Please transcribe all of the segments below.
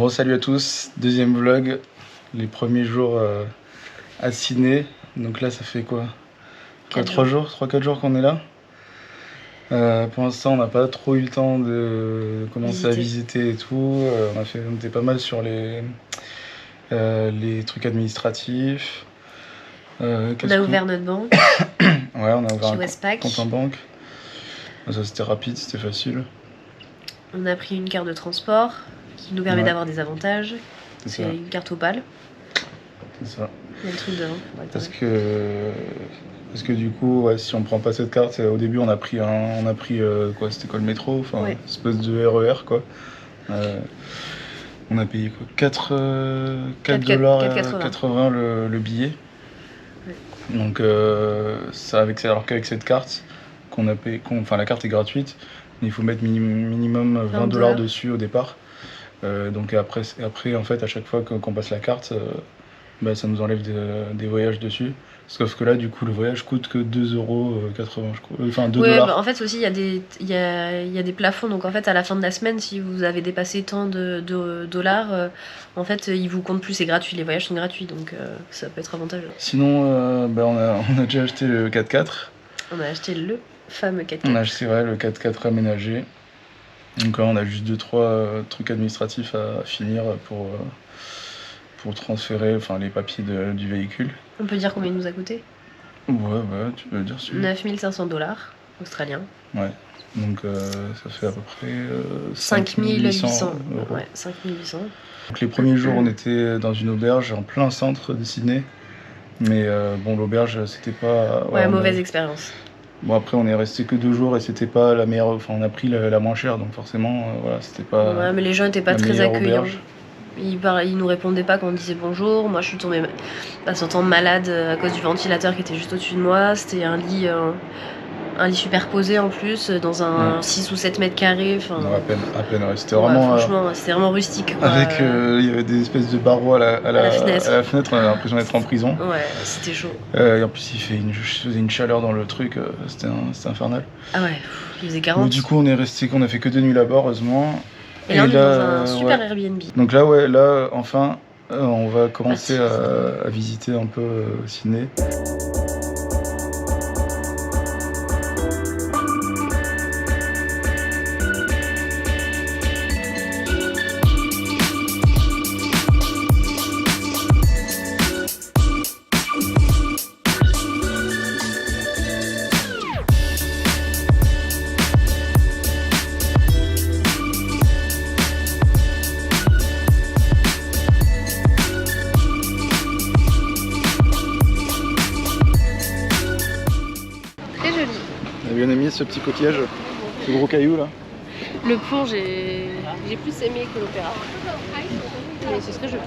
Bon, salut à tous, deuxième vlog, les premiers jours à Sydney. Donc là, ça fait quoi 3-4 jours qu'on est là. Pour l'instant, on n'a pas trop eu le temps de commencer à visiter et tout. On était pas mal sur les trucs administratifs. On a ouvert notre banque. Ouais, on a ouvert un compte en banque. Ça, c'était rapide, c'était facile. On a pris une carte de transport qui nous permet d'avoir des avantages. C'est une carte Opal. C'est ça. Il y a le truc devant. Parce que du coup, ouais, si on prend pas cette carte, au début on a pris quoi, c'était quoi le métro, enfin une espèce de RER quoi. On a payé quoi, 4,80 le billet. Ouais. Donc alors qu'avec cette carte qu'on a payé, la carte est gratuite, mais il faut mettre minimum 20 $ dessus au départ. Donc après en fait à chaque fois qu'on passe la carte, ça nous enlève des voyages dessus. Sauf que là du coup le voyage coûte que 2,80 € je crois. Enfin 2 $. Bah, en fait aussi il y a des plafonds, donc en fait à la fin de la semaine si vous avez dépassé tant de dollars, en fait ils vous comptent plus, c'est gratuit, les voyages sont gratuits, donc ça peut être avantageux. Sinon on a déjà acheté le 4x4. On a acheté le fameux 4x4. On a acheté le 4x4 aménagé. Donc on a juste 2-3 trucs administratifs à finir pour transférer les papiers du véhicule. On peut dire combien il nous a coûté? Ouais, tu peux le dire. 9 500 $ australiens. Ouais, donc ça fait à peu près 5 800 €. Ouais, 5 800 €. Donc les premiers jours on était dans une auberge en plein centre de Sydney. Mais bon, l'auberge c'était pas... Ouais, mauvaise expérience. Bon, après on est resté que 2 jours et c'était pas la meilleure, on a pris la moins chère, donc forcément c'était pas... Ouais, mais les gens étaient pas très accueillants. Ils nous répondaient pas quand on disait bonjour. Moi je suis tombée sentant malade à cause du ventilateur qui était juste au-dessus de moi. C'était un lit superposé en plus, dans un 6 ou 7 mètres carrés. Non, à peine, ouais. C'était vraiment... franchement, c'était vraiment rustique, quoi. Avec, il y avait des espèces de barreaux à la fenêtre, on avait l'impression d'être en prison. Ouais, c'était chaud. Et en plus il faisait une chaleur dans le truc, c'était infernal. Ah ouais, il faisait 40. Mais du coup on a fait que 2 nuits là-bas, heureusement. Et là on est dans un super Airbnb. Donc là enfin on va commencer à visiter un peu Sydney. T'as bien aimé ce petit coquillage, ce gros caillou là? Le pont, j'ai plus aimé que l'opéra. Mais ce serait joli.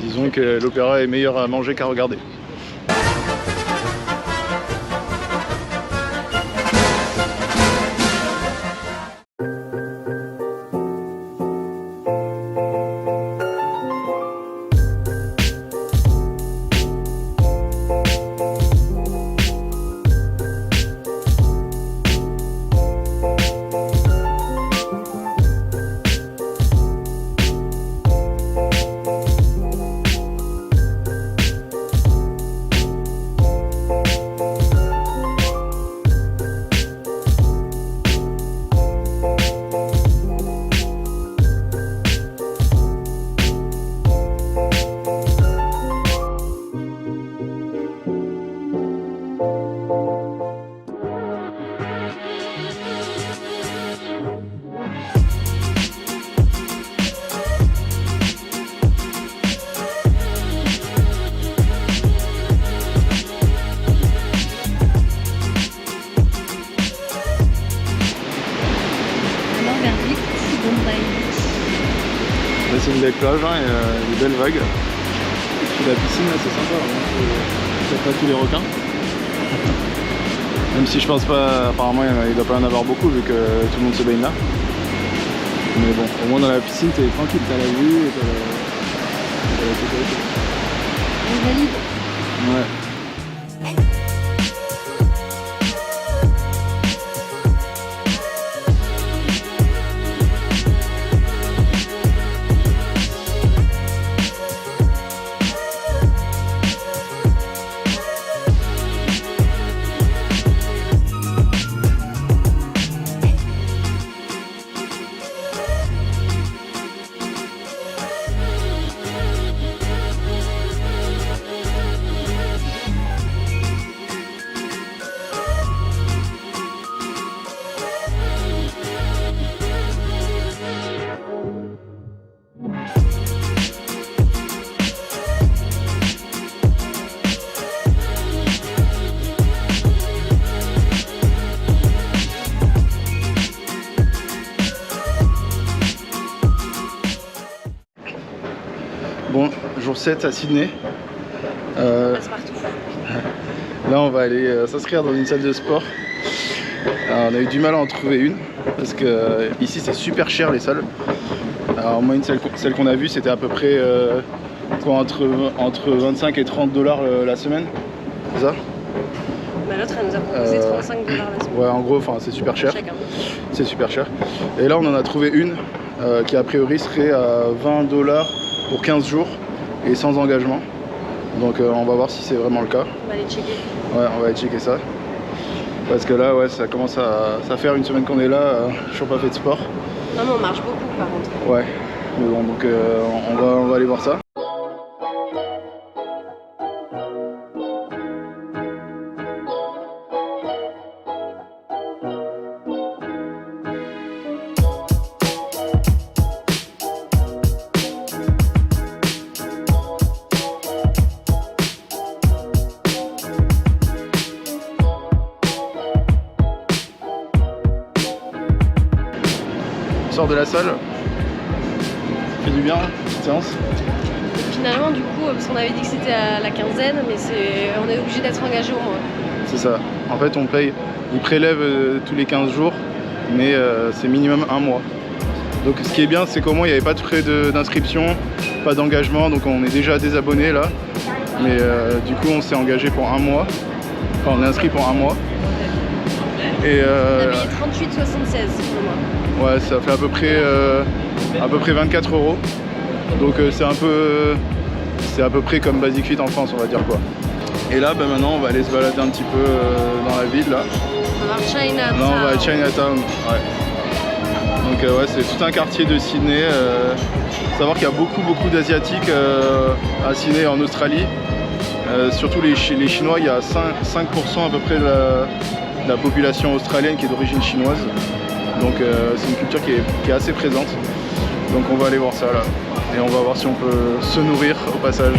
Disons que l'opéra est meilleur à manger qu'à regarder. Là c'est une belle plage, hein, et des belles vagues. Et la piscine là c'est sympa, il n'y a pas tous les requins. Même si je pense pas, apparemment il doit pas y en avoir beaucoup vu que tout le monde se baigne là. Mais bon, au moins dans la piscine t'es tranquille, t'as la vue et t'as la sécurité. On valide. Ouais. 7 à Sydney. Passe-partout. Là on va aller s'inscrire dans une salle de sport. Alors, on a eu du mal à en trouver une parce que ici c'est super cher les salles. Alors moi celle qu'on a vue c'était à peu près entre 25 et 30 $ la semaine. C'est ça? Bah, l'autre elle nous a proposé 35 $ la semaine. Ouais en gros c'est super cher. C'est super cher. Et là on en a trouvé une qui a priori serait à 20 $ pour 15 jours et sans engagement. Donc on va voir si c'est vraiment le cas. On va aller checker. Ouais, on va aller checker ça. Parce que là, ouais, ça commence à faire une semaine qu'on est là, je suis pas fait de sport. Non, mais on marche beaucoup par contre. Ouais, mais bon, donc on va aller voir ça. De la salle, ça fait du bien, petite séance. Finalement du coup, parce qu'on avait dit que c'était à la quinzaine, mais on est obligé d'être engagé au mois. C'est ça, en fait on paye, ils prélèvent tous les 15 jours, mais c'est minimum un mois. Donc ce qui est bien c'est qu'au moins il n'y avait pas de frais d'inscription, pas d'engagement, donc on est déjà désabonné là. Mais du coup on s'est engagé pour un mois, enfin on est inscrit pour un mois. Et on a payé 38,76 pour le mois. Ouais, ça fait à peu près 24 €. Donc c'est à peu près comme Basic Fit en France, on va dire quoi. Et là, maintenant, on va aller se balader un petit peu dans la ville là. On va à Chinatown. Là, on va à Chinatown. Ouais. Donc ouais, c'est tout un quartier de Sydney. Faut savoir qu'il y a beaucoup d'Asiatiques à Sydney en Australie. Surtout les Chinois, il y a 5% à peu près de la population australienne qui est d'origine chinoise. Donc c'est une culture qui est assez présente. Donc on va aller voir ça là. Et on va voir si on peut se nourrir au passage.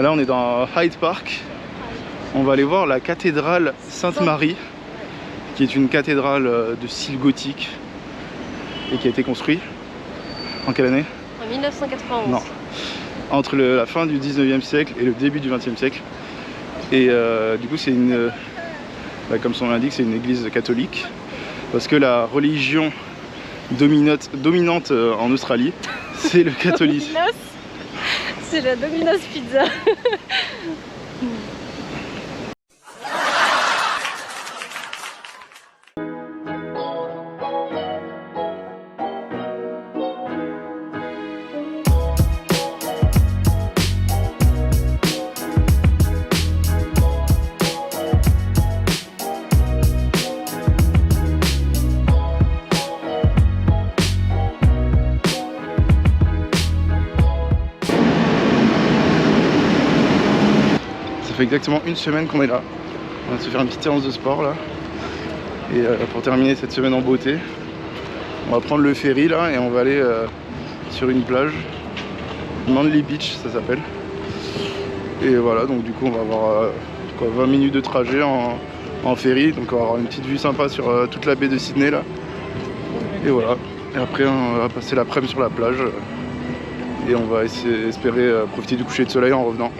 Là on est dans Hyde Park, on va aller voir la cathédrale Sainte-Marie, qui est une cathédrale de style gothique et qui a été construite en quelle année? En 1991. Non, entre la fin du 19e siècle et le début du 20e siècle. Et du coup c'est une, comme son nom l'indique, c'est une église catholique, parce que la religion dominante en Australie, c'est le catholicisme. C'est la Domino's Pizza. Ça fait exactement une semaine qu'on est là. On va se faire une petite séance de sport là. Et pour terminer cette semaine en beauté, on va prendre le ferry là et on va aller sur une plage. Manly Beach ça s'appelle. Et voilà, donc du coup on va avoir 20 minutes de trajet en ferry. Donc on va avoir une petite vue sympa sur toute la baie de Sydney là. Et voilà. Et après on va passer l'après-midi sur la plage. Et on va espérer profiter du coucher de soleil en revenant.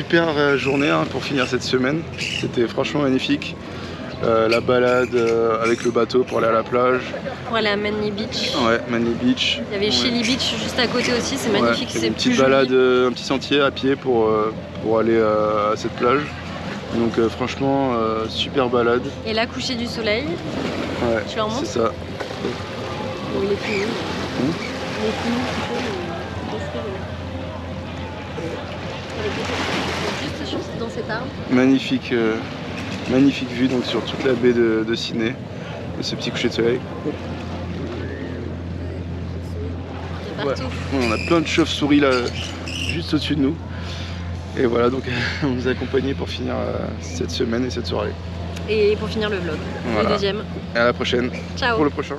super journée hein, pour finir cette semaine. C'était franchement magnifique. La balade avec le bateau pour aller à la plage. Pour aller à Manly Beach. Ouais, Manly Beach. Il y avait Shelly Beach juste à côté aussi, c'est magnifique. C'est une petite balade, un petit sentier à pied pour aller à cette plage. Donc franchement, super balade. Et là, coucher du soleil. Ouais, tu leur montres? c'est ça. Bon, il est fini. Il est fini, juste dans cet arbre. Magnifique, magnifique vue donc sur toute la baie de Sydney, ce petit coucher de soleil. Ouais. On a plein de chauves-souris là, juste au-dessus de nous. Et voilà, donc on nous a accompagnés pour finir cette semaine et cette soirée. Et pour finir le vlog, voilà. Le deuxième. Et à la prochaine. Ciao. Pour le prochain.